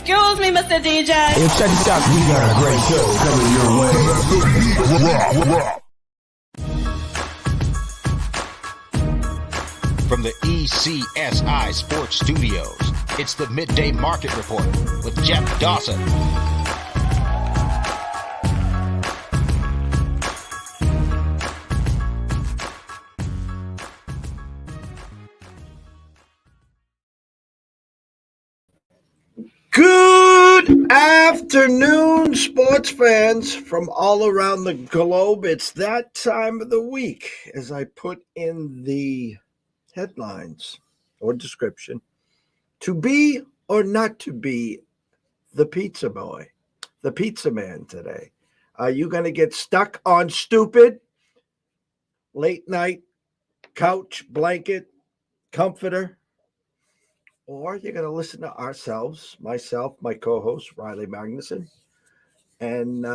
Excuse me, Mr. DJ. Hey, check this out. We got a great show coming your way. From the ECSI Sports Studios, it's the Midday Market Report with Jeff Dawson. Good afternoon, sports fans from all around the globe. It's that time of the week as I put in the headlines or description. To be or not to be the pizza boy, the pizza man today. Are you going to get stuck on stupid, late night, couch, blanket, comforter? Or you're going to listen to ourselves, myself, my co-host, Riley Magnuson, and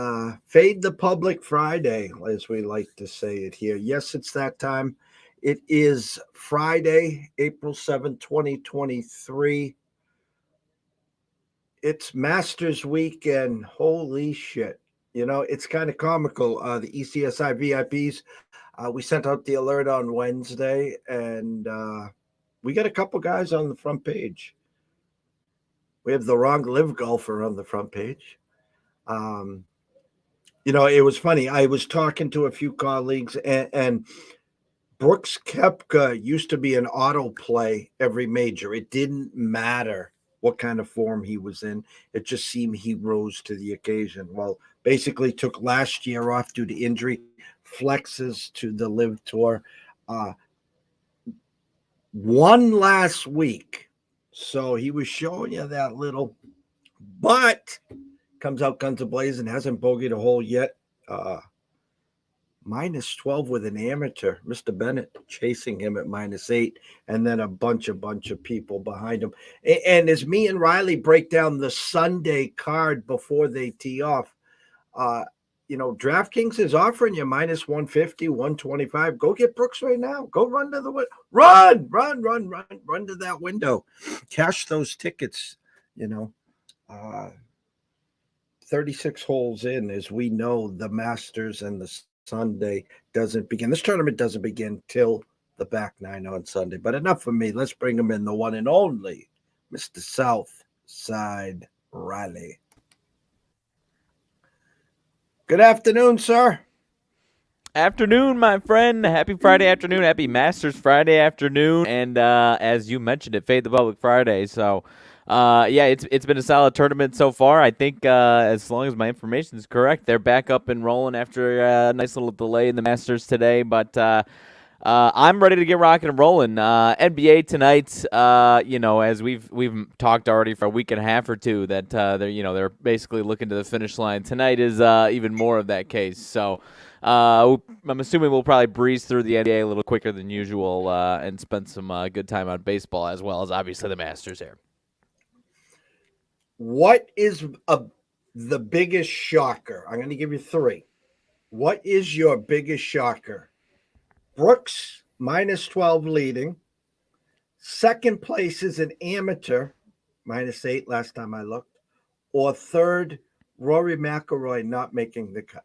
Fade the Public Friday, as we like to say it here. Yes, it's that time. It is Friday, April 7th, 2023. It's Masters Week, and holy shit. You know, it's kind of comical. The ECSI VIPs, we sent out the alert on Wednesday, and we got a couple guys on the front page. We have the wrong live golfer on the front page. You know, it was funny. I was talking to a few colleagues, and Brooks Koepka used to be an autoplay every major. It didn't matter what kind of form he was in. It just seemed he rose to the occasion. Well, basically took last year off due to injury, flexes to the live tour. Won last week, so he was showing you that little, but comes out guns a-blazing, hasn't bogeyed a hole yet. Minus 12 with an amateur, Mr. Bennett chasing him at -8, and then a bunch of people behind him. And as me and Riley break down the Sunday card before they tee off, you know, DraftKings is offering you minus 150, 125. Go get Brooks right now. Go run to the window. Run to that window. Cash those tickets, you know. 36 holes in, as we know, the Masters and the Sunday doesn't begin. This tournament doesn't begin till the back nine on Sunday. But enough for me. Let's bring him in, the one and only, Mr. Southside Riley. Good afternoon, sir. Afternoon, my friend. Happy Friday afternoon. Happy Masters Friday afternoon. And as you mentioned, it Fade the Public Friday. So, yeah, it's been a solid tournament so far. I think as long as my information is correct, they're back up and rolling after a nice little delay in the Masters today. But I'm ready to get rocking and rolling. NBA tonight, you know, as we've talked already for a week and a half or two, that they're basically looking to the finish line. Tonight is even more of that case. So I'm assuming we'll probably breeze through the NBA a little quicker than usual and spend some good time on baseball, as well as obviously the Masters here. What is the biggest shocker? I'm going to give you three. What is your biggest shocker? Brooks, minus 12 leading. Second place is an amateur, -8 last time I looked. Or third, Rory McIlroy not making the cut.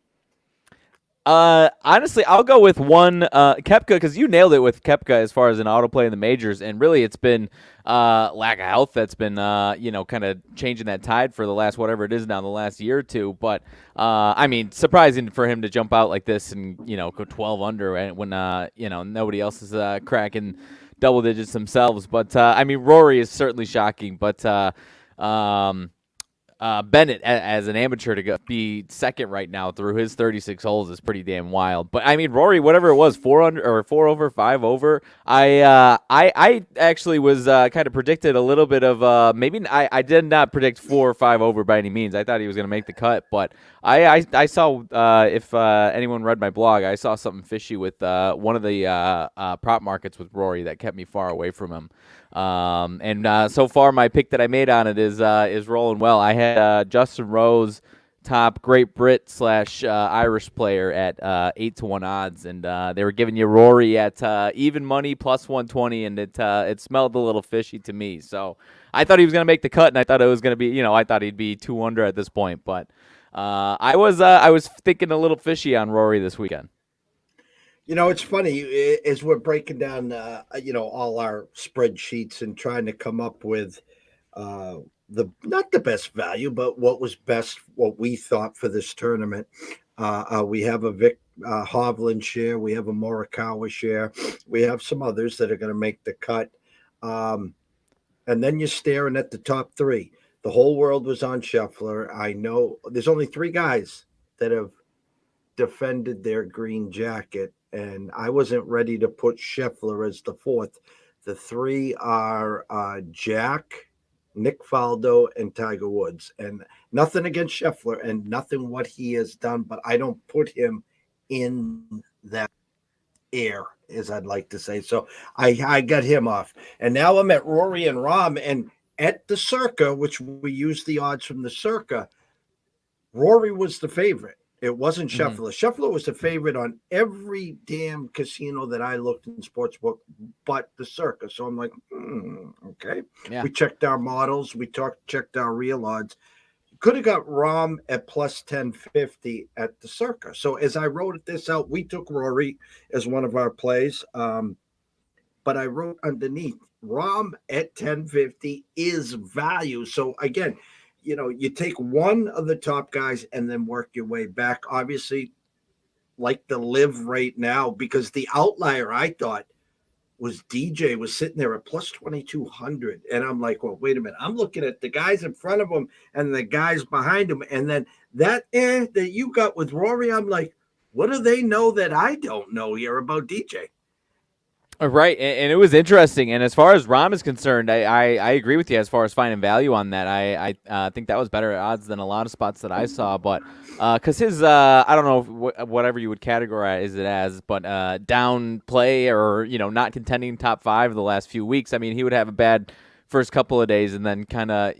Honestly, I'll go with one, Koepka, because you nailed it with Koepka as far as an autoplay in the majors, and really it's been lack of health that's been, kind of changing that tide for the last, whatever it is now, the last year or two. But, I mean, surprising for him to jump out like this and, go 12 under when, nobody else is cracking double digits themselves. But, I mean, Rory is certainly shocking, but Bennett as an amateur to be second right now through his 36 holes is pretty damn wild. But I mean, Rory, whatever it was, 4 under or 4 over, 5 over. I actually was kind of predicted a little bit of maybe I did not predict 4 or 5 over by any means. I thought he was going to make the cut, but I saw if anyone read my blog, I saw something fishy with one of the prop markets with Rory that kept me far away from him. And so far, my pick that I made on it is rolling well. I had Justin Rose top Great Brit / Irish player at 8-1 odds, and they were giving you Rory at even money plus 120, and it smelled a little fishy to me. So I thought he was going to make the cut, and I thought it was going to be, I thought he'd be 2 under at this point, but I was thinking a little fishy on Rory this weekend. It's funny as we're breaking down, all our spreadsheets and trying to come up with the not the best value, but what was best, what we thought for this tournament. We have a Vic Hovland share, we have a Morikawa share, we have some others that are going to make the cut, and then you're staring at the top three. The whole world was on Scheffler. I know there's only three guys that have defended their green jacket, and I wasn't ready to put Scheffler as the fourth. The three are Jack, Nick Faldo, and Tiger Woods. And nothing against Scheffler and nothing what he has done, but I don't put him in that air, as I'd like to say. So I got him off. And now I'm at Rory and Rahm, and at the Circa, which we use the odds from the Circa, Rory was the favorite. It wasn't Scheffler. Scheffler was the favorite on every damn casino that I looked in sportsbook, but the Circa. So I'm like, okay. Yeah. We checked our models. We checked our real odds. Could have got Rahm at plus 1050 at the Circa. So as I wrote this out, we took Rory as one of our plays. But I wrote underneath, Rahm at 1050 is value. So again, you take one of the top guys and then work your way back. Obviously, like the live right now, because the outlier I thought was DJ was sitting there at plus 2,200. And I'm like, well, wait a minute. I'm looking at the guys in front of him and the guys behind him. And then that that you got with Rory, I'm like, what do they know that I don't know here about DJ? Right, and it was interesting. And as far as Rahm is concerned, I agree with you as far as finding value on that. I think that was better odds than a lot of spots that I saw. But because his, I don't know whatever you would categorize it as, but down play or not contending top five the last few weeks. I mean, he would have a bad first couple of days, and then kind of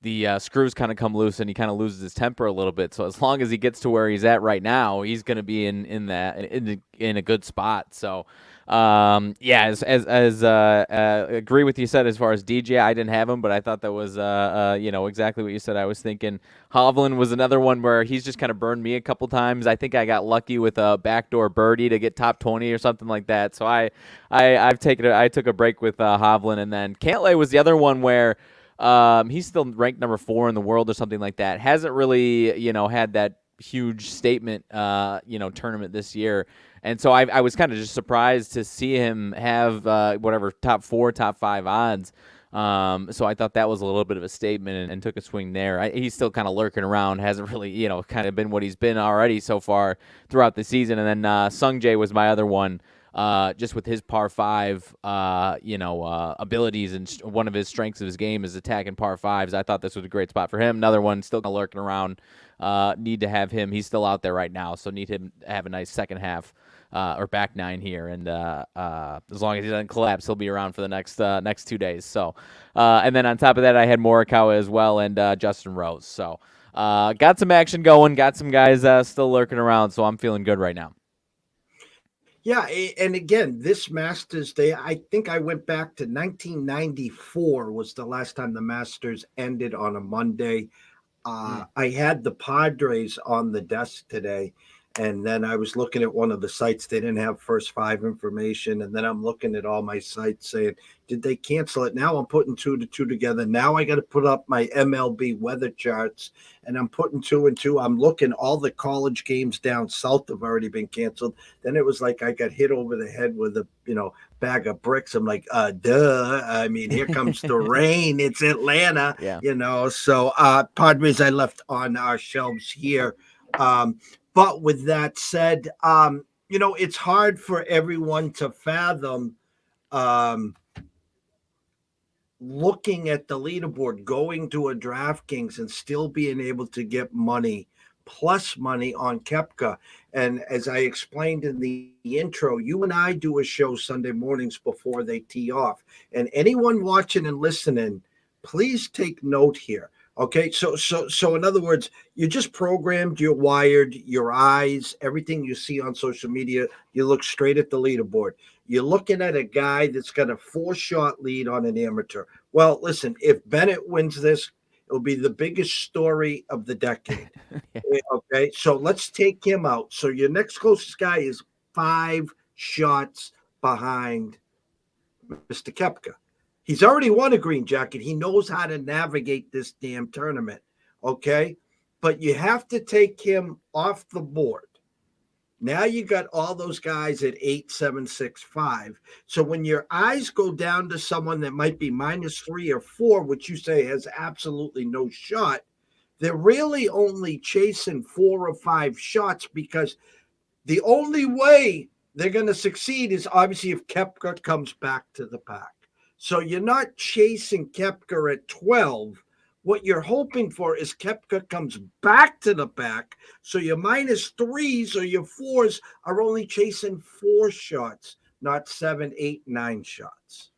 the screws kind of come loose, and he kind of loses his temper a little bit. So as long as he gets to where he's at right now, he's going to be in a good spot. So. As agree with you said as far as DJ, I didn't have him, but I thought that was exactly what you said. I was thinking Hovland was another one where he's just kind of burned me a couple times. I think I got lucky with a backdoor birdie to get top 20 or something like that. So I took a break with Hovland, and then Cantlay was the other one where he's still ranked number 4 in the world or something like that. Hasn't really had that huge statement tournament this year. And so I was kind of just surprised to see him have top 4, top 5 odds. So I thought that was a little bit of a statement and took a swing there. He's still kind of lurking around, hasn't really, kind of been what he's been already so far throughout the season. And then Sung Jae was my other one, just with his par 5, abilities, and one of his strengths of his game is attacking par 5s. I thought this was a great spot for him. Another one still kind of lurking around. Need to have him. He's still out there right now, so need him to have a nice second half. Or back 9 here, and as long as he doesn't collapse, he'll be around for the next 2 days. So, and then on top of that, I had Morikawa as well, and Justin Rose. So, got some action going, got some guys still lurking around. So I'm feeling good right now. Yeah, and again, this Masters Day, I think I went back to 1994 was the last time the Masters ended on a Monday. I had the Padres on the desk today. And then I was looking at one of the sites. They didn't have first 5 information. And then I'm looking at all my sites saying, did they cancel it? Now I'm putting 2 to 2 together. Now I got to put up my MLB weather charts, and I'm putting 2 and 2. I'm looking, all the college games down south have already been canceled. Then it was like I got hit over the head with a, bag of bricks. I'm like, duh. I mean, here comes the rain. It's Atlanta, So Padres I left on our shelves here. But with that said, it's hard for everyone to fathom looking at the leaderboard, going to a DraftKings and still being able to get money, plus money on Koepka. And as I explained in the intro, you and I do a show Sunday mornings before they tee off. And anyone watching and listening, please take note here. Okay, so in other words, you're just programmed, you're wired, your eyes, everything you see on social media, you look straight at the leaderboard. You're looking at a guy that's got a 4-shot lead on an amateur. Well, listen, if Bennett wins this, it'll be the biggest story of the decade. Yeah. Okay, so let's take him out. So your next closest guy is 5 shots behind Mr. Kepka. He's already won a green jacket. He knows how to navigate this damn tournament. Okay. But you have to take him off the board. Now you got all those guys at 8, 7, 6, 5. So when your eyes go down to someone that might be -3 or 4, which you say has absolutely no shot, they're really only chasing 4 or 5 shots because the only way they're going to succeed is obviously if Koepka comes back to the pack. So you're not chasing Koepka at 12. What you're hoping for is Koepka comes back to the pack. So your -3s or your 4s are only chasing 4 shots, not 7, 8, 9 shots.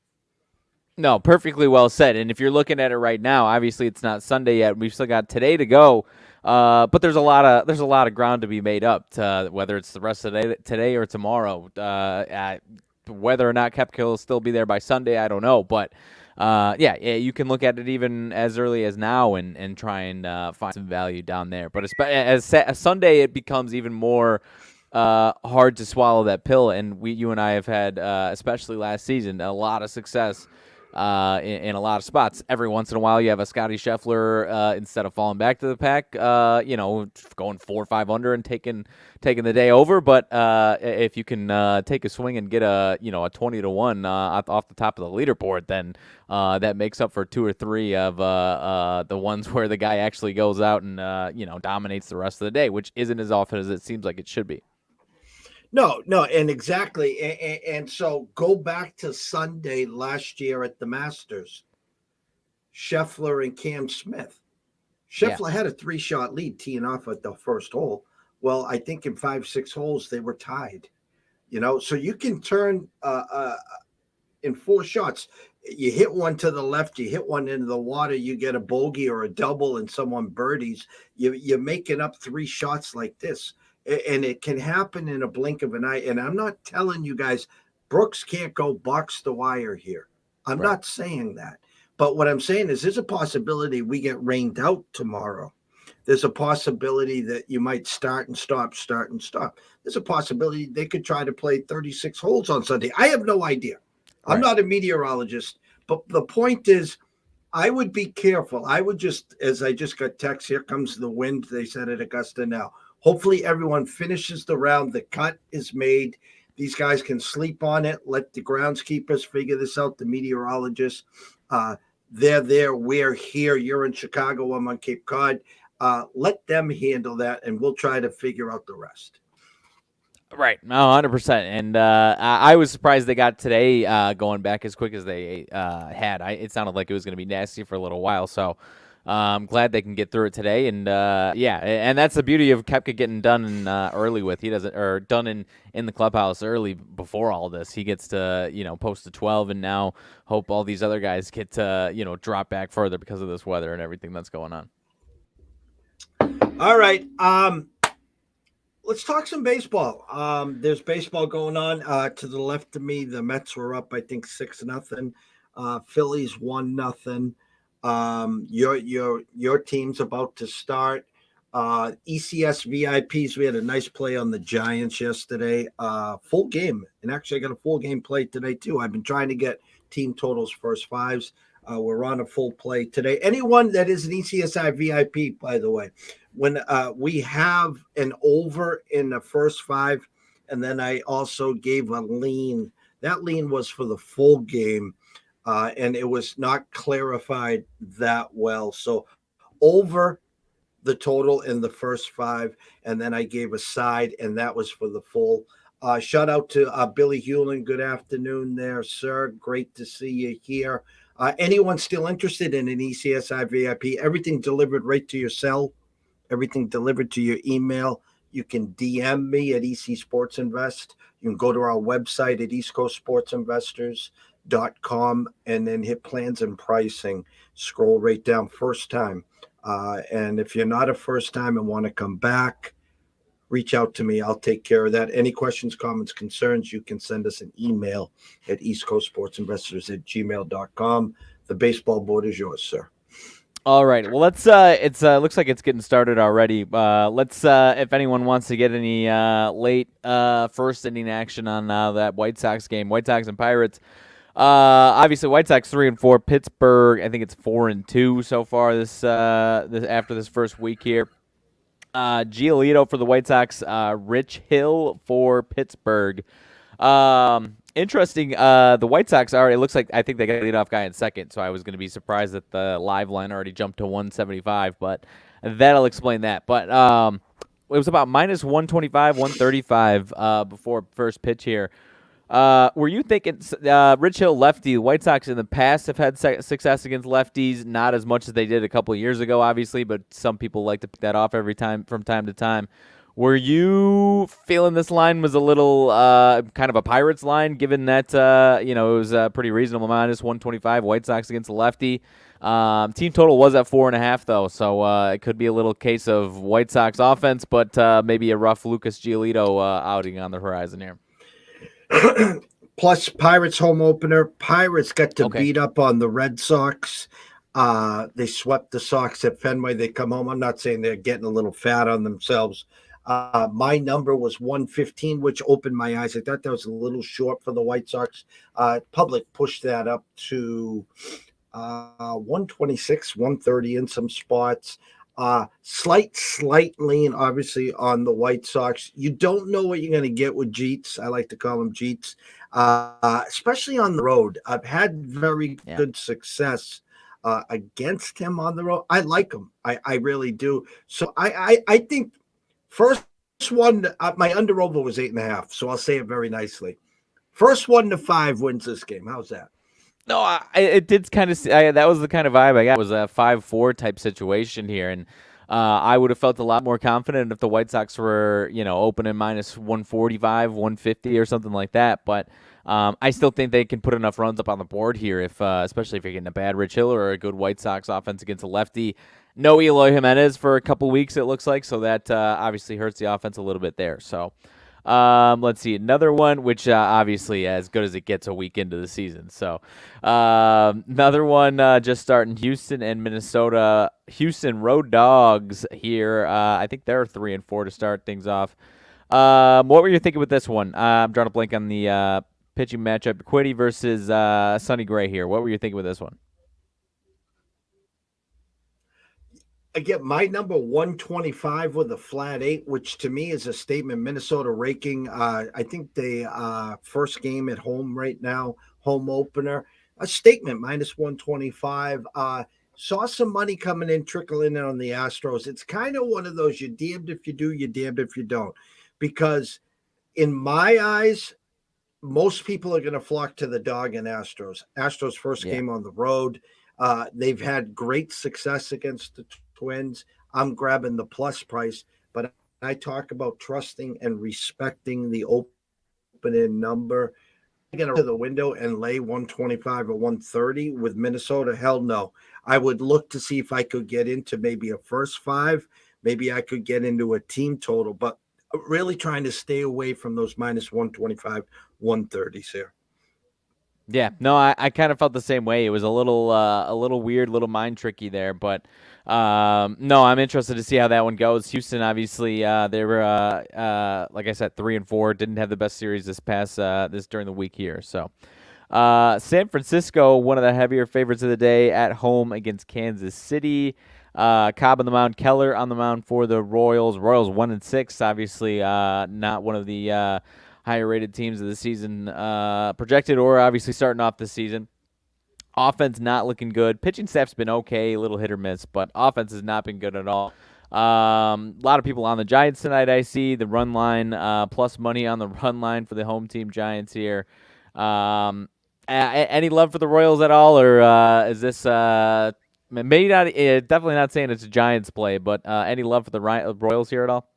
No, perfectly well said. And if you're looking at it right now, obviously it's not Sunday yet. We've still got today to go. But there's a lot of ground to be made up. Whether it's the rest of today or tomorrow. Whether or not Koepka will still be there by Sunday, I don't know. But yeah, you can look at it even as early as now and try and find some value down there. But as Sunday, it becomes even more hard to swallow that pill. And you and I have had, especially last season, a lot of success in a lot of spots. Every once in a while, you have a Scotty Scheffler instead of falling back to the pack, going 4 or 5 under and taking the day over. But if you can take a swing and get a 20-1 off the top of the leaderboard, then that makes up for 2 or 3 of the ones where the guy actually goes out and dominates the rest of the day, which isn't as often as it seems like it should be. No, and exactly. And so go back to Sunday last year at the Masters. Scheffler and Cam Smith. Scheffler had a 3-shot lead teeing off at the first hole. Well, I think in 5, 6 holes they were tied. So you can turn in 4 shots. You hit one to the left, you hit one into the water, you get a bogey or a double, and someone birdies. You're making up 3 shots like this. And it can happen in a blink of an eye. And I'm not telling you guys, Brooks can't go box the wire here. I'm not saying that. But what I'm saying is there's a possibility we get rained out tomorrow. There's a possibility that you might start and stop. There's a possibility they could try to play 36 holes on Sunday. I have no idea. I'm not a meteorologist. But the point is, I would be careful. I would just, as I just got text, here comes the wind, they said at Augusta now. Hopefully everyone finishes the round. The cut is made. These guys can sleep on it. Let the groundskeepers figure this out, the meteorologists. They're there. We're here. You're in Chicago. I'm on Cape Cod. Let them handle that, and we'll try to figure out the rest. Right. No, 100%. And I was surprised they got today going back as quick as they had. It sounded like it was going to be nasty for a little while, so I'm glad they can get through it today. And and that's the beauty of Koepka getting done early with. He doesn't, or done in the clubhouse early before all this. He gets to post to 12, and now hope all these other guys get to drop back further because of this weather and everything that's going on. All right. Let's talk some baseball. There's baseball going on. To the left of me, the Mets were up, I think 6-0. Phillies 1-0. Your team's about to start. ECS VIPs, we had a nice play on the Giants yesterday. Full game, and actually I got a full game play today too. I've been trying to get team totals first fives. We're on a full play today. Anyone that is an ECSI VIP, by the way, when we have an over in the first 5, and then I also gave a lean. That lean was for the full game. And it was not clarified that well. So over the total in the first 5, and then I gave a side, and that was for the full. Shout out to Billy Hewlin. Good afternoon there, sir. Great to see you here. Anyone still interested in an ECSI VIP? Everything delivered right to your cell. Everything delivered to your email. You can DM me at EC Sports Invest. You can go to our website at East Coast Sports Investors. gmail.com and then hit plans and pricing. Scroll right down first time. And if you're not a first time and want to come back, reach out to me. I'll take care of that. Any questions, comments, concerns, you can send us an email at eastcoastsportsinvestors@gmail.com. The baseball board is yours, sir. All right. Well, let's. It's looks like it's getting started already. Let's. If anyone wants to get any late first inning action on that White Sox game, White Sox and Pirates. Obviously, White Sox 3-4. Pittsburgh, I think it's 4-2 so far. This after this first week here. Giolito for the White Sox. Rich Hill for Pittsburgh. Interesting. The White Sox already looks like I think they got a leadoff guy in second, so I was going to be surprised that the live line already jumped to 175, but that'll explain that. But it was about minus 125, 135 before first pitch here. Were you thinking Rich Hill lefty? The White Sox in the past have had success against lefties, not as much as they did a couple of years ago, obviously, but some people like to pick that off every time from time to time. Were you feeling this line was a little kind of a Pirates line, given that it was a pretty reasonable minus 125 White Sox against the lefty? Team total was at 4.5 though, so it could be a little case of White Sox offense, but maybe a rough Lucas Giolito outing on the horizon here. Plus, Pirates home opener. Pirates got to beat up on the Red Sox. They swept the Sox at Fenway. They come home. I'm not saying they're getting a little fat on themselves. My number was 115, which opened my eyes. I thought that was a little short for the White Sox. Public pushed that up to 126, 130 in some spots. Slight lean, obviously, on the White Sox. You don't know what you're going to get with Jeets. I like to call him Jeets, especially on the road. I've had very good success against him on the road. I like him. I really do. So I think first one, my under over was 8.5. So I'll say it very nicely. First 1-5 wins this game. How's that? No, it did kind of. That was the kind of vibe I got. It was a 5-4 type situation here, and I would have felt a lot more confident if the White Sox were, opening minus 145, 150, or something like that. But I still think they can put enough runs up on the board here, especially if you're getting a bad Rich Hill or a good White Sox offense against a lefty. No Eloy Jimenez for a couple weeks, it looks like, so that obviously hurts the offense a little bit there. So. Let's see another one, which obviously as good as it gets a week into the season. So another one just starting Houston and Minnesota. Houston Road Dogs here. I think they're 3-4 to start things off. What were you thinking with this one? I'm drawing a blank on the pitching matchup. Quiddy versus Sonny Gray here. What were you thinking with this one? Again, my number 125 with a flat 8, which to me is a statement. Minnesota raking. I think the first game at home right now, home opener, a statement minus 125. Saw some money coming in, trickling in on the Astros. It's kind of one of those you're damned if you do, you're damned if you don't. Because in my eyes, most people are going to flock to the dog and Astros. Astros first game on the road. They've had great success against the Twins. I'm grabbing the plus price, but I talk about trusting and respecting the opening number. I'm going to the window and lay 125 or 130 with Minnesota. Hell no. I would look to see if I could get into maybe a first 5. Maybe I could get into a team total, but really trying to stay away from those minus 125, 130s here. Yeah, no, I kind of felt the same way. It was a little weird, little mind tricky there, but no, I'm interested to see how that one goes. Houston, obviously, they were like I said, 3-4. Didn't have the best series this during the week here. So, San Francisco, one of the heavier favorites of the day at home against Kansas City. Cobb on the mound, Keller on the mound for the Royals. Royals 1-6, obviously, not one of the higher rated teams of the season projected or obviously starting off the season. Offense not looking good. Pitching staff's been okay, a little hit or miss, but offense has not been good at all. A lot of people on the Giants tonight, I see. The run line, plus money on the run line for the home team Giants here. Any love for the Royals at all, or is this maybe not? Definitely not saying it's a Giants play, but any love for the Royals here at all?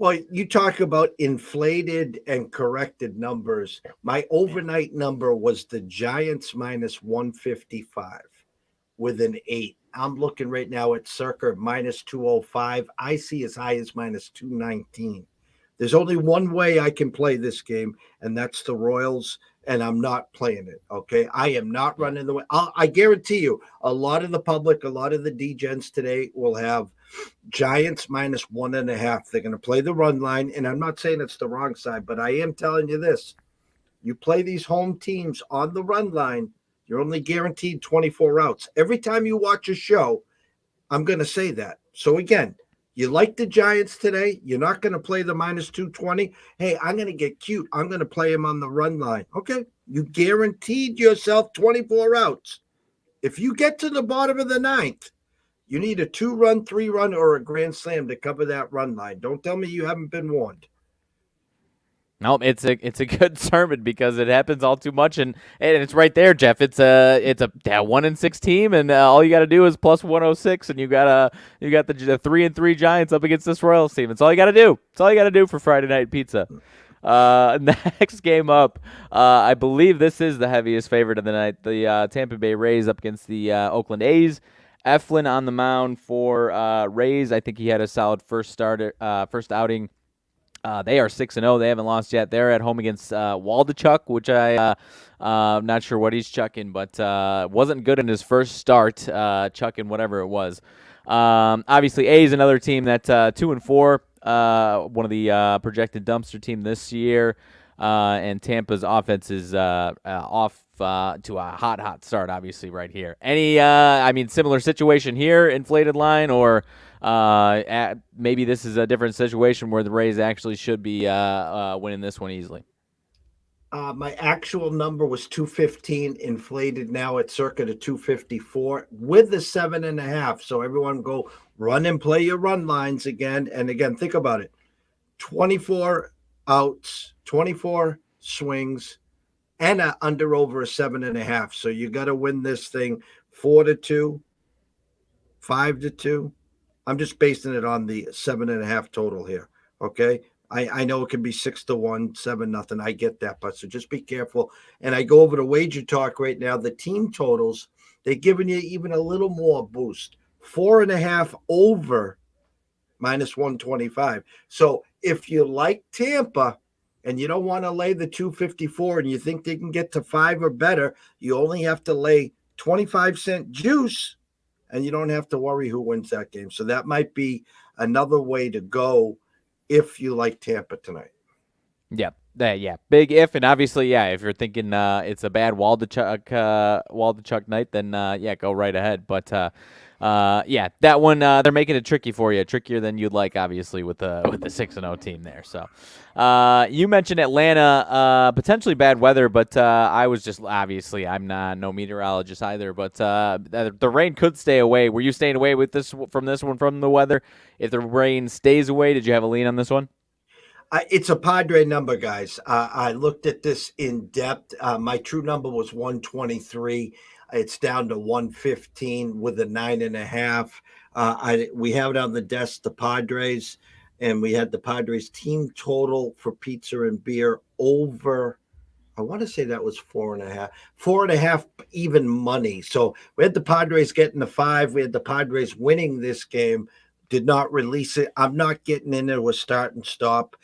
Well, you talk about inflated and corrected numbers. My overnight number was the Giants minus 155 with an 8. I'm looking right now at circa minus 205. I see as high as minus 219. There's only one way I can play this game, and that's the Royals, and I'm not playing it. Okay. I am not running the way. I guarantee you, a lot of the public, a lot of the DGens today will have Giants minus 1.5. They're going to play the run line, and I'm not saying it's the wrong side, but I am telling you this. You play these home teams on the run line, you're only guaranteed 24 outs. Every time you watch a show, I'm going to say that. So again, you like the Giants today. You're not going to play the minus 220. Hey, I'm going to get cute. I'm going to play him on the run line. Okay. You guaranteed yourself 24 outs. If you get to the bottom of the ninth, you need a 2-run, 3-run, or a grand slam to cover that run line. Don't tell me you haven't been warned. No, it's a good sermon because it happens all too much, and it's right there, Jeff. It's a 1-6 team, and all you got to do is plus 106, and you got the 3-3 Giants up against this Royals team. It's all you got to do. It's all you got to do for Friday Night Pizza. Next game up, I believe this is the heaviest favorite of the night. The Tampa Bay Rays up against the Oakland A's. Eflin on the mound for Rays. I think he had a solid first outing. They are 6-0. They haven't lost yet. They're at home against Waldachuk, which I'm not sure what he's chucking, but wasn't good in his first start, chucking whatever it was. Obviously, A's another team that's 2-4, one of the projected dumpster team this year, and Tampa's offense is off to a hot start, obviously, right here. Similar situation here, inflated line, or maybe this is a different situation where the Rays actually should be winning this one easily. My actual number was 215, inflated now at circa to 254 with the 7.5. So everyone go run and play your run lines again. And again, think about it. 24 outs, 24 swings, and under over a 7.5. So you got to win this thing 4-2, 5-2. I'm just basing it on the 7.5 total here. Okay. I know it can be 6-1, 7-0. I get that, but so just be careful. And I go over to Wager Talk right now. The team totals, they're giving you even a little more boost. 4.5 over minus 125. So if you like Tampa and you don't want to lay the 254 and you think they can get to 5 or better, you only have to lay 25-cent juice and you don't have to worry who wins that game. So that might be another way to go if you like Tampa tonight. Yeah, big if, and obviously, if you're thinking it's a bad Waldachuk night, then go right ahead. But that one they're making it tricky for you, trickier than you'd like, obviously, with the 6-0 team there. So you mentioned Atlanta, potentially bad weather, but I was just obviously I'm no meteorologist either, but the rain could stay away. Were you staying away with this from the weather? If the rain stays away, did you have a lean on this one? It's a Padre number, guys. I looked at this in depth. My true number was 123. It's down to 115 with a 9.5. We have it on the desk, the Padres, and we had the Padres team total for pizza and beer over. I want to say that was 4.5. 4.5 even money. So we had the Padres getting the 5. We had the Padres winning this game. Did not release it. I'm not getting into a start and stop.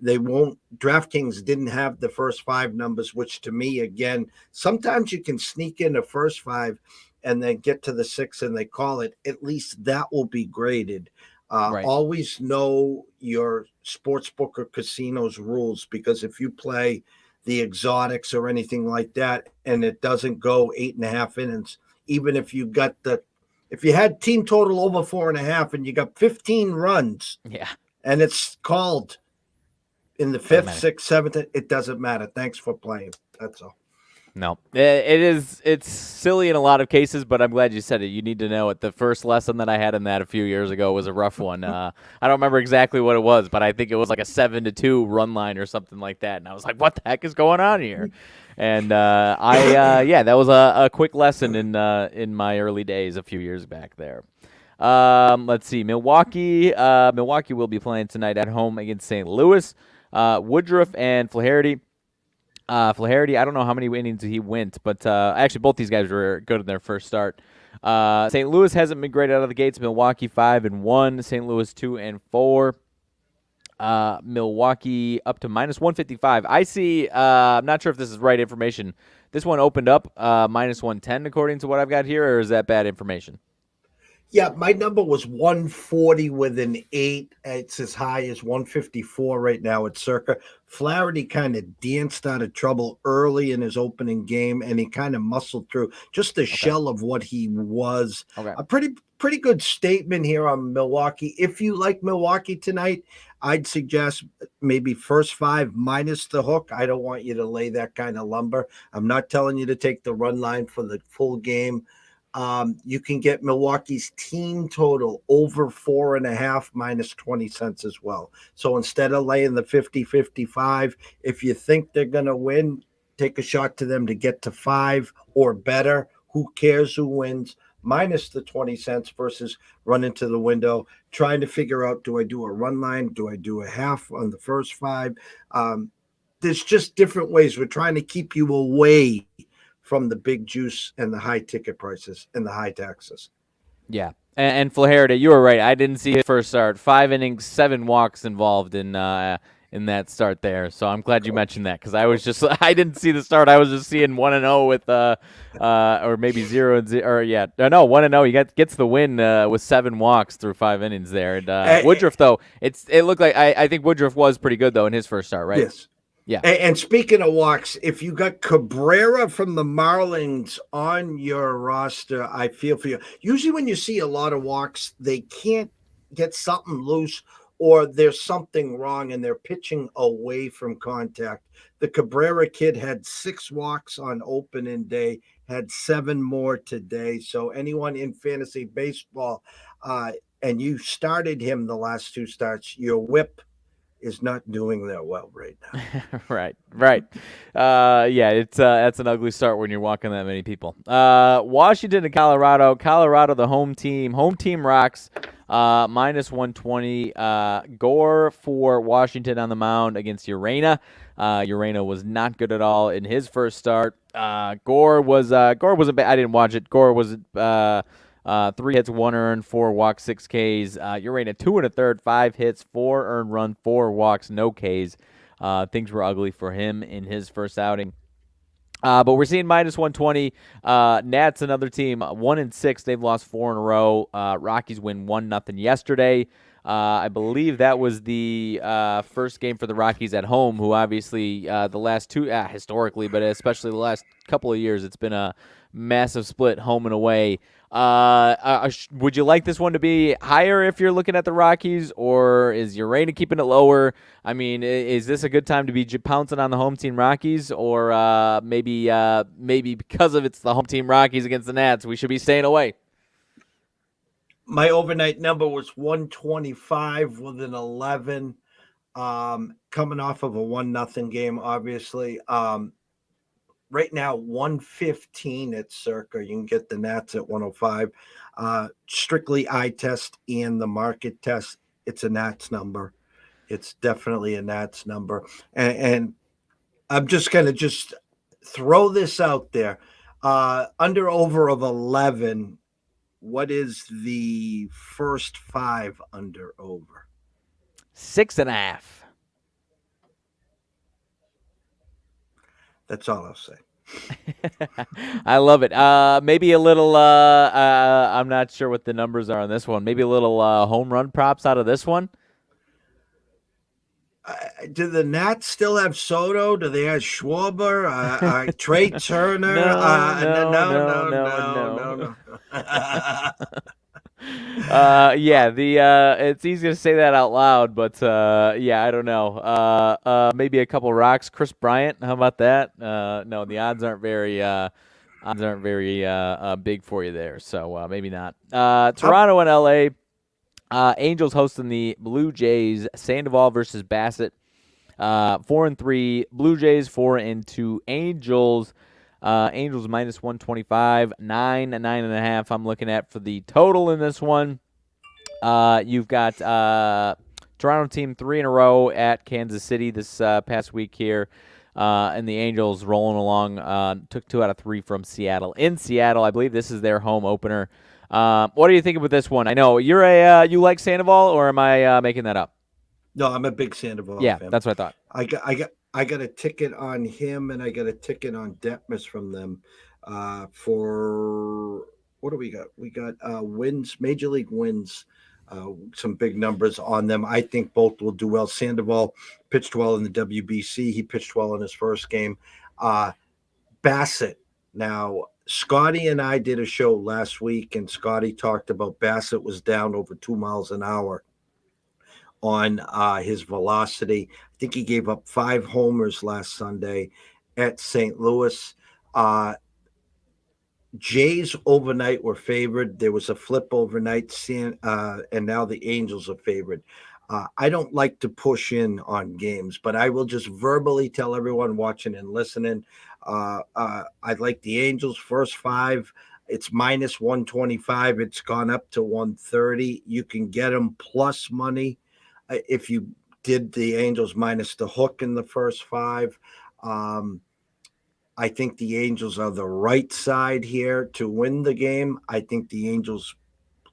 They won't. DraftKings didn't have the first 5 numbers, which to me, again, sometimes you can sneak in the first 5 and then get to the 6 and they call it. At least that will be graded. Right. Always know your sportsbook or casino's rules, because if you play the exotics or anything like that and it doesn't go 8.5 innings, even if you got if you had team total over 4.5 and you got 15 runs, and it's called in the 5th, 6th, 7th, it doesn't matter. Thanks for playing. That's all. No, it's silly in a lot of cases, but I'm glad you said it. You need to know it. The first lesson that I had in that a few years ago was a rough one. I don't remember exactly what it was, but I think it was like a 7-2 run line or something like that. And I was like, what the heck is going on here? And that was a quick lesson in my early days a few years back there. Let's see. Milwaukee will be playing tonight at home against St. Louis. Woodruff and Flaherty. Flaherty, I don't know how many innings he went, but actually both these guys were good in their first start. St. Louis hasn't been great out of the gates. Milwaukee 5-1. St. Louis 2-4. Milwaukee up to -155. I see. I'm not sure if this is right information. This one opened up -110 according to what I've got here, or is that bad information? Yeah, my number was 140 with an 8. It's as high as 154 right now at Circa. Flaherty kind of danced out of trouble early in his opening game, and he kind of muscled through. Just a shell of what he was. Okay. A pretty good statement here on Milwaukee. If you like Milwaukee tonight, I'd suggest maybe first 5 minus the hook. I don't want you to lay that kind of lumber. I'm not telling you to take the run line for the full game. You can get Milwaukee's team total over 4.5 minus 20 cents as well. So instead of laying the 50-55, if you think they're going to win, take a shot to them to get to 5 or better. Who cares who wins? Minus the 20 cents versus running to the window, trying to figure out, do I do a run line? Do I do a half on the first 5? There's just different ways. We're trying to keep you away from the big juice and the high ticket prices and the high taxes. Yeah. And Flaherty, you were right. I didn't see his first start. 5 innings, 7 walks involved in that start there. So I'm glad you mentioned that because I didn't see the start. I was just seeing 1-0 with or maybe 0-0 or yeah. No, 1-0. He gets the win with 7 walks through 5 innings there. And Woodruff though, it looked like I think Woodruff was pretty good though in his first start, right? Yes. Yeah. And speaking of walks, if you got Cabrera from the Marlins on your roster, I feel for you. Usually when you see a lot of walks, they can't get something loose or there's something wrong and they're pitching away from contact. The Cabrera kid had 6 walks on opening day, had 7 more today. So anyone in fantasy baseball, and you started him the last 2 starts, your whip is not doing that well right now. Right. Yeah, it's that's an ugly start when you're walking that many people. Washington and Colorado. Colorado, the home team. Home team rocks. -120. Gore for Washington on the mound against Urena. Urena was not good at all in his first start. Gore was a bad. I didn't watch it. Gore was 3 hits, 1 earned, 4 walks, 6 Ks. Urena 2 1/3, 5 hits, 4 earned run, 4 walks, no Ks. Things were ugly for him in his first outing. But we're seeing -120. Nats, another team, 1-6. They've lost 4 in a row. Rockies win 1-0 yesterday. I believe that was the first game for the Rockies at home, who obviously the last 2, historically, but especially the last couple of years, it's been a massive split home and away. Would you like this one to be higher if you're looking at the Rockies, or is Urena keeping it lower? I mean, is this a good time to be pouncing on the home team Rockies, or maybe because of it's the home team Rockies against the Nats, we should be staying away? My overnight number was 125 with an 11, coming off of a 1-0 game, obviously. Right now, 115 at Circa. You can get the Nats at 105. Strictly eye test and the market test. It's a Nats number. It's definitely a Nats number. And I'm just going to throw this out there. Under over of 11, what is the first 5 under over? 6.5. That's all I'll say. I love it. Maybe a little, I'm not sure what the numbers are on this one. Maybe a little home run props out of this one. Do the Nats still have Soto? Do they have Schwarber? Trey Turner? No. It's easy to say that out loud, but I don't know. Maybe a couple rocks. Chris Bryant, how about that? No, the odds aren't very big for you there, so maybe not. Toronto and LA. Angels hosting the Blue Jays. Sandoval versus Bassett. 4-3. Blue Jays 4-2. Angels. Angels -125. 9.5. I'm looking at for the total in this one. You've got Toronto team 3 in a row at Kansas City this past week here. And the Angels rolling along. Took 2 out of 3 from Seattle. In Seattle, I believe this is their home opener. What are you thinking with this one? I know you're you like Sandoval, or am I making that up? No, I'm a big Sandoval Yeah, fan. that's what I thought. I got a ticket on him, and I got a ticket on Detmus from them for what do we got? We got wins, major league wins, some big numbers on them. I think both will do well. Sandoval pitched well in the WBC. He pitched well in his first game. Bassett. Now, Scotty and I did a show last week, and Scotty talked about Bassett was down over 2 miles an hour on his velocity. I think he gave up 5 homers last Sunday at St. Louis. Jays overnight were favored. There was a flip overnight, and now the Angels are favored. I don't like to push in on games, but I will just verbally tell everyone watching and listening. I like the Angels first 5. It's minus 125. It's gone up to 130. You can get them plus money if you did the Angels minus the hook in the first 5. I think the Angels are the right side here to win the game. I think the Angels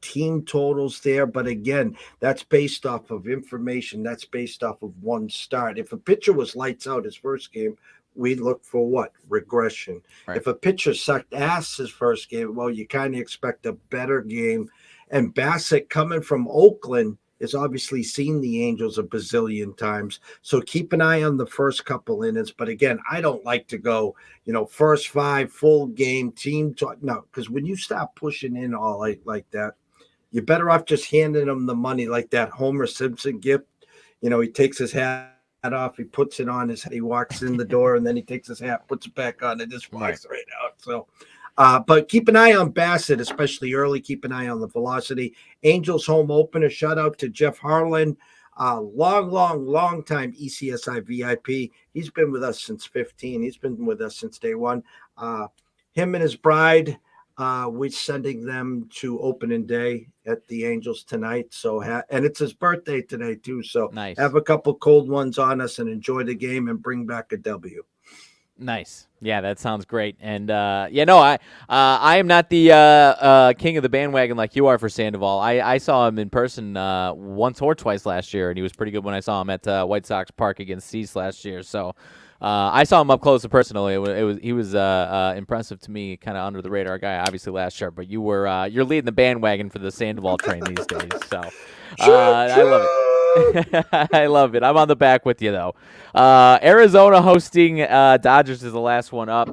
team totals there, but again, that's based off of information. That's based off of one start. If a pitcher was lights out his first game, we look for what? Regression. Right. If a pitcher sucked ass his first game, well, you kind of expect a better game. And Bassett coming from Oakland has obviously seen the Angels a bazillion times. So keep an eye on the first couple innings. But again, I don't like to go, first 5 full game team. No, because when you start pushing in all like that, you're better off just handing them the money like that Homer Simpson gift. He takes his hat off, he puts it on his head, he walks in the door, and then he takes his hat, puts it back on, and just walks right out. So, but keep an eye on Bassett, especially early. Keep an eye on the velocity. Angels home opener. Shout out to Jeff Harlan. Long time ECSI VIP. He's been with us since 15. He's been with us since day one. Him and his bride, we're sending them to opening day at the Angels tonight. So, and it's his birthday today too. So Nice. Have a couple cold ones on us and enjoy the game and bring back a W. Nice. Yeah, that sounds great. And I am not the king of the bandwagon like you are for Sandoval. I saw him in person once or twice last year, and he was pretty good when I saw him at White Sox Park against Cease last year. So I saw him up close and personally. He was impressive to me, kind of under the radar guy, obviously last year. But you're leading the bandwagon for the Sandoval train these days. So I love it. I love it. I'm on the back with you, though. Arizona hosting Dodgers is the last one up.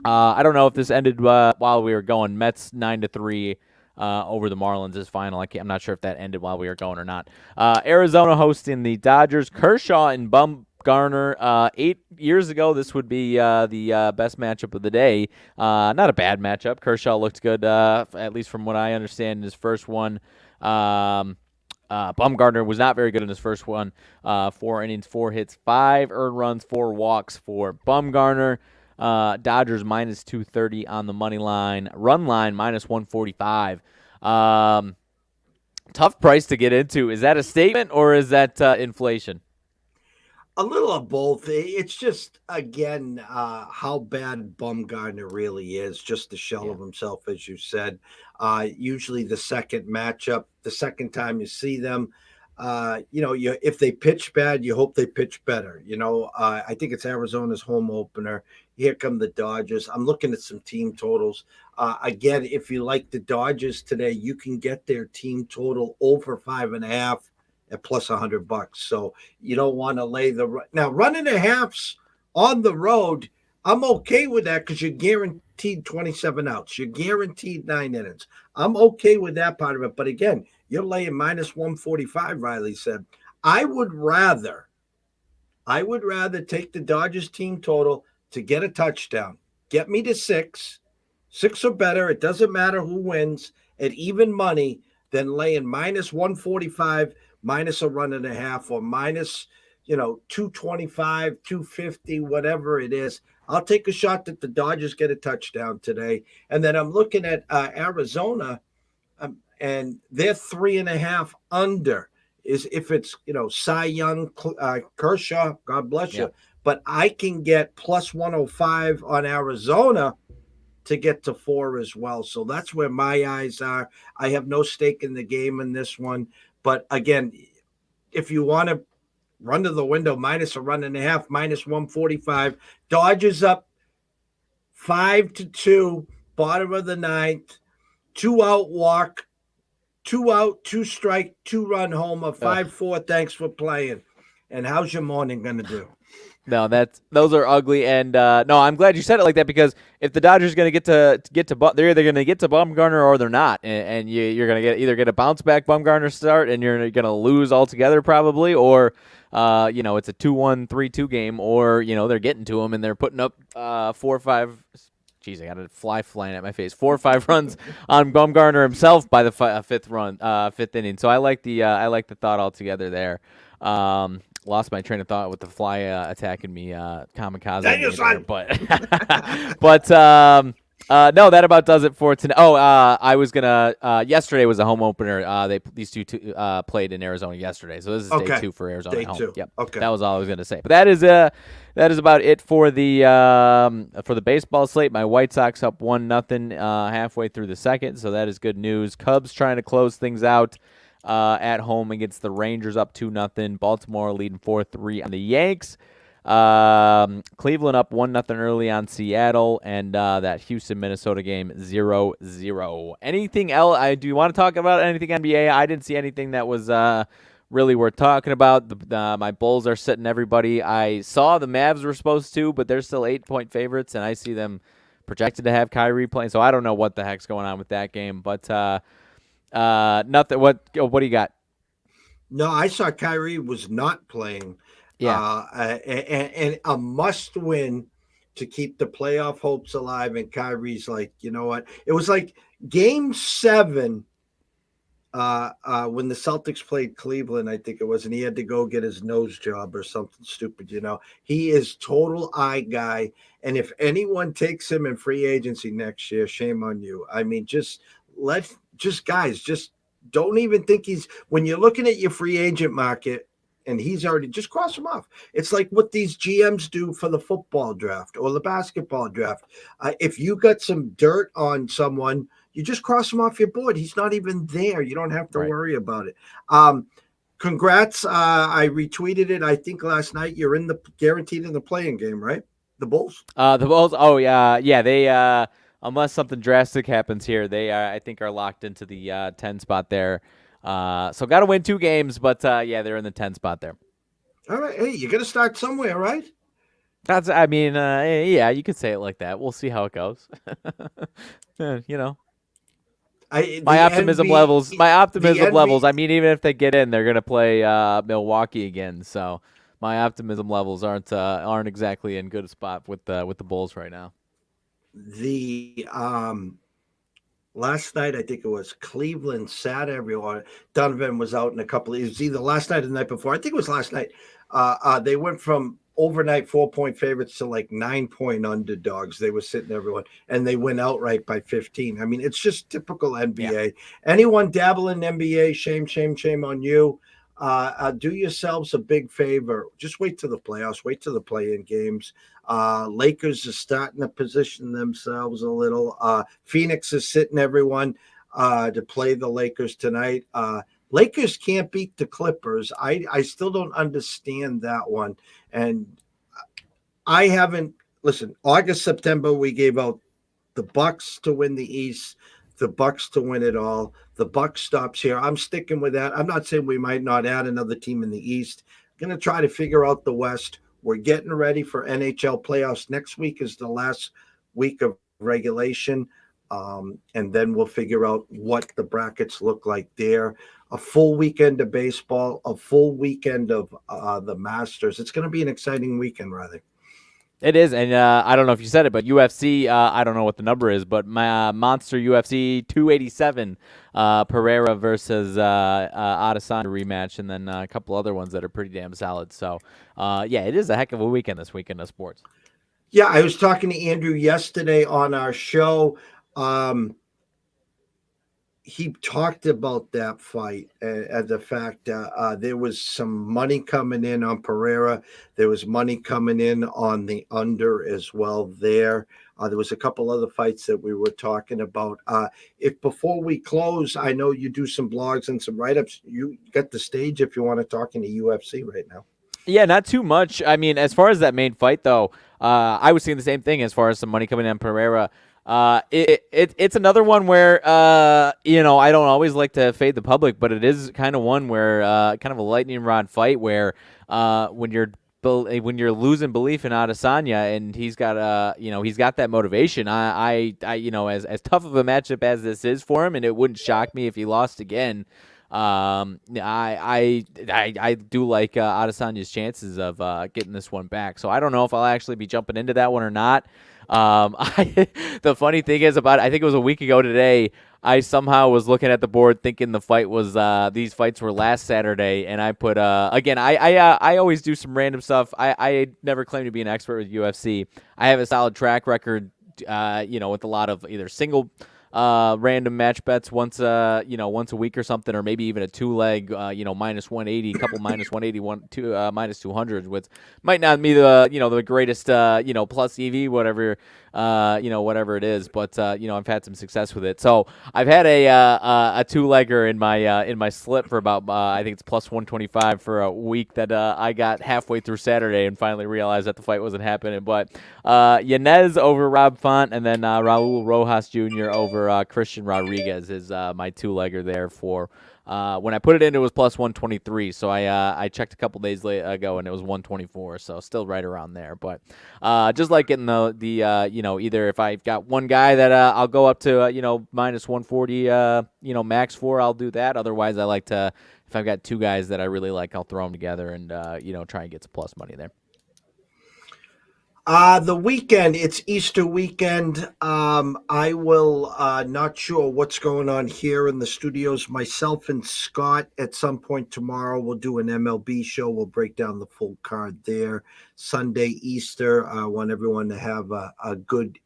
I don't know if this ended while we were going. Mets 9-3 over the Marlins is final. I'm not sure if that ended while we were going or not. Arizona hosting the Dodgers. Kershaw and Bumgarner. 8 years ago, this would be the best matchup of the day. Not a bad matchup. Kershaw looked good, at least from what I understand in his first one. Bumgarner was not very good in his first one. 4 innings, 4 hits, 5 earned runs, 4 walks for Bumgarner. Dodgers minus 230 on the money line. Run line minus 145. Tough price to get into. Is that a statement or is that inflation? A little of both. It's just, again, how bad Bumgarner really is, just the shell of himself, as you said. Usually the second matchup, the second time you see them, if they pitch bad, you hope they pitch better. I think it's Arizona's home opener. Here come the Dodgers. I'm looking at some team totals. Again, if you like the Dodgers today, you can get their team total over 5.5 at plus $100. So you don't want to lay now running a halves on the road. I'm okay with that because you're guaranteed 27 outs. You're guaranteed 9 innings. I'm okay with that part of it. But again, you're laying minus 145, Riley said. I would rather take the Dodgers team total to get a touchdown. Get me to 6 or better. It doesn't matter who wins at even money than laying minus 145, minus a run and a half, or minus, 225, 250, whatever it is. I'll take a shot that the Dodgers get a touchdown today. And then I'm looking at Arizona. and they're 3.5 under. Is if it's Cy Young, Kershaw, God bless Yeah. you, but I can get plus 105 on Arizona to get to 4 as well. So that's where my eyes are. I have no stake in the game in this one, but again, if you want to run to the window, minus a run and a half, minus 145. Dodgers up 5-2, bottom of the ninth, 2-out walk, 2 out, 2 strike, 2 run homer, 5-4. Thanks for playing. And how's your morning going to do? No, those are ugly, and no, I'm glad you said it like that, because if the Dodgers are going to get to they're either going to get to Bumgarner or they're not, and you're going to either get a bounce back Bumgarner start and you're going to lose altogether probably, or it's a 2-1, 3-2 game, or they're getting to them and they're putting up 4 or 5. Jeez, I got a fly flying at my face. 4 or 5 runs on Bumgarner himself by the fifth inning. So I like the thought altogether there. Lost my train of thought with the fly attacking me, kamikaze. No, that about does it for tonight. I was gonna. Yesterday was a home opener. These two played in Arizona yesterday, so this is day 2 for Arizona at home. Day 2. Yep. Okay. That was all I was gonna say. But that is about it for the baseball slate. My White Sox up 1-0 halfway through the second, so that is good news. Cubs trying to close things out at home against the Rangers, up 2-0. Baltimore leading 4-3 on the Yanks. Cleveland up 1-0 early on Seattle, and that Houston-Minnesota game 0-0. Anything else? Do you want to talk about anything NBA? I didn't see anything that was really worth talking about. My Bulls are sitting everybody. I saw the Mavs were supposed to, but they're still 8-point favorites, and I see them projected to have Kyrie playing. So I don't know what the heck's going on with that game, but nothing. What do you got? No, I saw Kyrie was not playing. Yeah. And a must win to keep the playoff hopes alive. And Kyrie's like, you know what? It was like game 7 when the Celtics played Cleveland, I think it was, and he had to go get his nose job or something stupid. He is total eye guy. And if anyone takes him in free agency next year, shame on you. I mean, just don't even think when you're looking at your free agent market, and he's already, just cross him off. It's like what these GMs do for the football draft or the basketball draft. If you got some dirt on someone, you just cross him off your board. He's not even there. You don't have to worry about it. Congrats. I retweeted it, I think, last night. You're guaranteed in the playing game, right? The Bulls? The Bulls, oh, yeah. Yeah, they, unless something drastic happens here, they, I think, are locked into the 10 spot there. So got to win 2 games, but yeah, they're in the 10 spot there. All right. Hey, you're going to start somewhere, right? Yeah, you could say it like that. We'll see how it goes. My optimism levels. I mean, even if they get in, they're going to play Milwaukee again. So my optimism levels aren't exactly in good spot with the Bulls right now. The last night, I think it was Cleveland sat everyone. Donovan was out in a couple. It was either last night or the night before. I think it was last night. They went from overnight 4-point favorites to like 9-point underdogs. They were sitting everyone, and they went outright by 15. I mean, it's just typical NBA. Yeah. Anyone dabble in NBA, shame on you. Do yourselves a big favor. Just wait till the playoffs. Wait till the play-in games. Lakers are starting to position themselves a little. Phoenix is sitting everyone to play the Lakers tonight. Lakers can't beat the Clippers. I still don't understand that one. And I haven't – listen, August, September, we gave out the Bucks to win the East, the Bucks to win it all. The Bucks stops here. I'm sticking with that. I'm not saying we might not add another team in the East. I'm going to try to figure out the West. We're getting ready for NHL playoffs. Next week is the last week of regulation, and then we'll figure out what the brackets look like there. A full weekend of baseball, a full weekend of the Masters. It's going to be an exciting weekend, rather. It is, and I don't know if you said it, but UFC, I don't know what the number is, but my Monster UFC 287, Pereira versus Adesanya rematch, and then a couple other ones that are pretty damn solid. So, yeah, it is a heck of a weekend this weekend of sports. Yeah, I was talking to Andrew yesterday on our show. he talked about that fight and the fact there was some money coming in on Pereira. There was money coming in on the under as well there. There was a couple other fights that we were talking about. If before we close, I know you do some blogs and some write-ups. You got the stage if you want to talk in the UFC right now. Yeah, not too much. I mean, as far as that main fight, though, I was seeing the same thing as far as some money coming in Pereira. It's another one where I don't always like to fade the public, but it is kind of one where kind of a lightning rod fight where when you're losing belief in Adesanya and he's got he's got that motivation. I as tough of a matchup as this is for him, and it wouldn't shock me if he lost again. I do like Adesanya's chances of getting this one back. So I don't know if I'll actually be jumping into that one or not. The funny thing is I think it was a week ago today, I somehow was looking at the board thinking the fight was these fights were last Saturday, and I put again I always do some random stuff. I never claim to be an expert with UFC. I have a solid track record, with a lot of either single random match bets once a week or something, or maybe even a two-leg, minus 180, couple minus 180, minus 200, which might not be the greatest, plus EV, whatever it is, but I've had some success with it. So I've had a two-legger in my slip for about I think it's plus 125 for a week that I got halfway through Saturday and finally realized that the fight wasn't happening. But Yanez over Rob Font, and then Raul Rojas Jr. over Christian Rodriguez is my two-legger there for. When I put it in, it was plus 123. So I checked a couple days ago, and it was 124. So still right around there. But just like getting the either if I've got one guy that I'll go up to minus 140 max for, I'll do that. Otherwise, I like to, if I've got two guys that I really like, I'll throw them together and try and get some plus money there. The weekend, it's Easter weekend. I will not sure what's going on here in the studios. Myself and Scott at some point tomorrow will do an MLB show. We'll break down the full card there. Sunday, Easter. I want everyone to have a good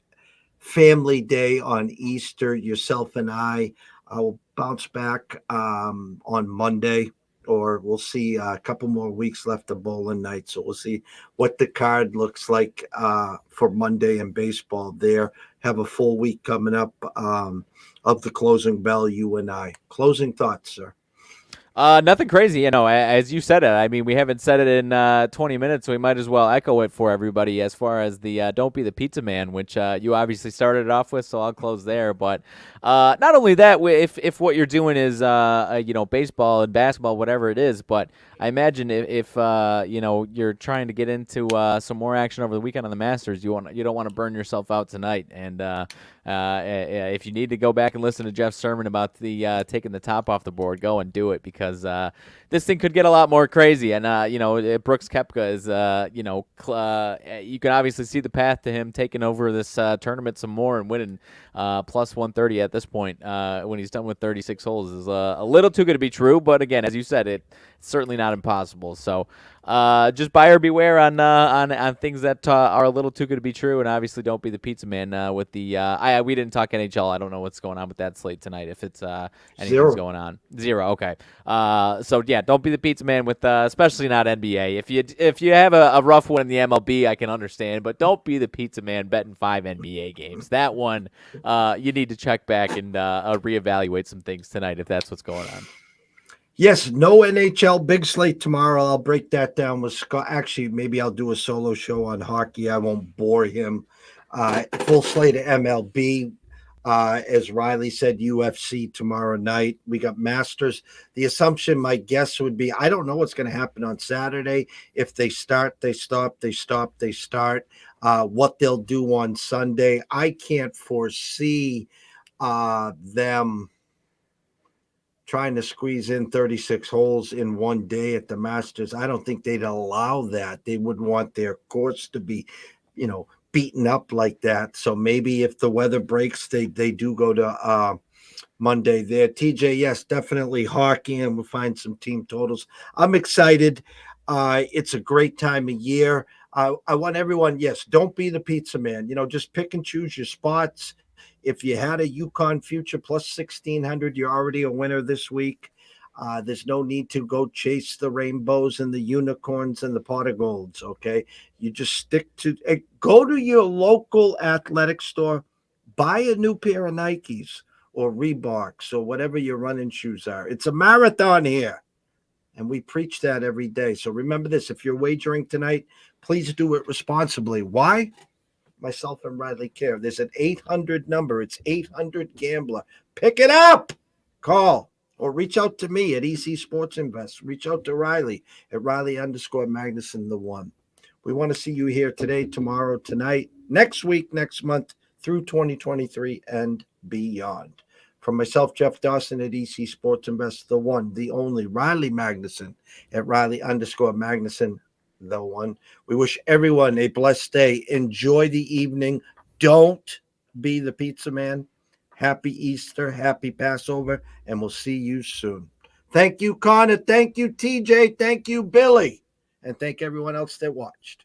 family day on Easter. Yourself and I will bounce back on Monday. Or we'll see a couple more weeks left of bowling night. So we'll see what the card looks like for Monday in baseball there. Have a full week coming up of the closing bell, you and I. Closing thoughts, sir. Nothing crazy, as you said it. I mean, we haven't said it in 20 minutes, so we might as well echo it for everybody as far as the Don't Be the Pizza Man, which you obviously started it off with, so I'll close there. But not only that, if what you're doing is, baseball and basketball, whatever it is, but I imagine if you're trying to get into some more action over the weekend on the Masters, you don't want to burn yourself out tonight. And if you need to go back and listen to Jeff's sermon about the taking the top off the board, go and do it, because this thing could get a lot more crazy. And Brooks Koepka is you can obviously see the path to him taking over this tournament some more and winning plus 130 at this point when he's done with 36 holes is a little too good to be true. But again, as you said, it's certainly not impossible. So just buyer beware on things that are a little too good to be true, and obviously don't be the pizza man with the we didn't talk NHL. I don't know what's going on with that slate tonight, if it's anything's going on. 0, okay. So yeah, don't be the pizza man with especially not NBA. If you have a rough one in the MLB, I can understand, but don't be the pizza man betting 5 NBA games. That one you need to check back and reevaluate some things tonight if that's what's going on. Yes, no NHL, big slate tomorrow. I'll break that down with Scott. Actually, maybe I'll do a solo show on hockey. I won't bore him. Full slate of MLB. As Riley said, UFC tomorrow night. We got Masters. The assumption, my guess would be, I don't know what's going to happen on Saturday. If they start, they stop, they stop, they start. What they'll do on Sunday, I can't foresee them trying to squeeze in 36 holes in one day at the Masters. I don't think they'd allow that. They wouldn't want their course to be, beaten up like that. So maybe if the weather breaks, they do go to Monday there. TJ, yes, definitely hockey, and we'll find some team totals. I'm excited. It's a great time of year. I want everyone, yes, don't be the pizza man. Just pick and choose your spots. If you had a Yukon Future plus 1600, you're already a winner this week. There's no need to go chase the rainbows and the unicorns and the pot of golds, okay? You just stick to go to your local athletic store, buy a new pair of Nikes or Reeboks or whatever your running shoes are. It's a marathon here, and we preach that every day. So remember this, if you're wagering tonight, please do it responsibly. Why? Myself and Riley care. There's an 800 number. It's 800 Gambler. Pick it up. Call or reach out to me at EC Sports Invest. Reach out to Riley at Riley_Magnuson the one. We want to see you here today, tomorrow, tonight, next week, next month, through 2023 and beyond. From myself, Jeff Dawson at EC Sports Invest, the one, the only, Riley Magnuson at Riley_Magnuson the one. We wish everyone a blessed day. Enjoy the evening. Don't be the pizza man. Happy Easter, happy Passover, and we'll see you soon. Thank you, Connor. Thank you, TJ. Thank you, Billy. And thank everyone else that watched.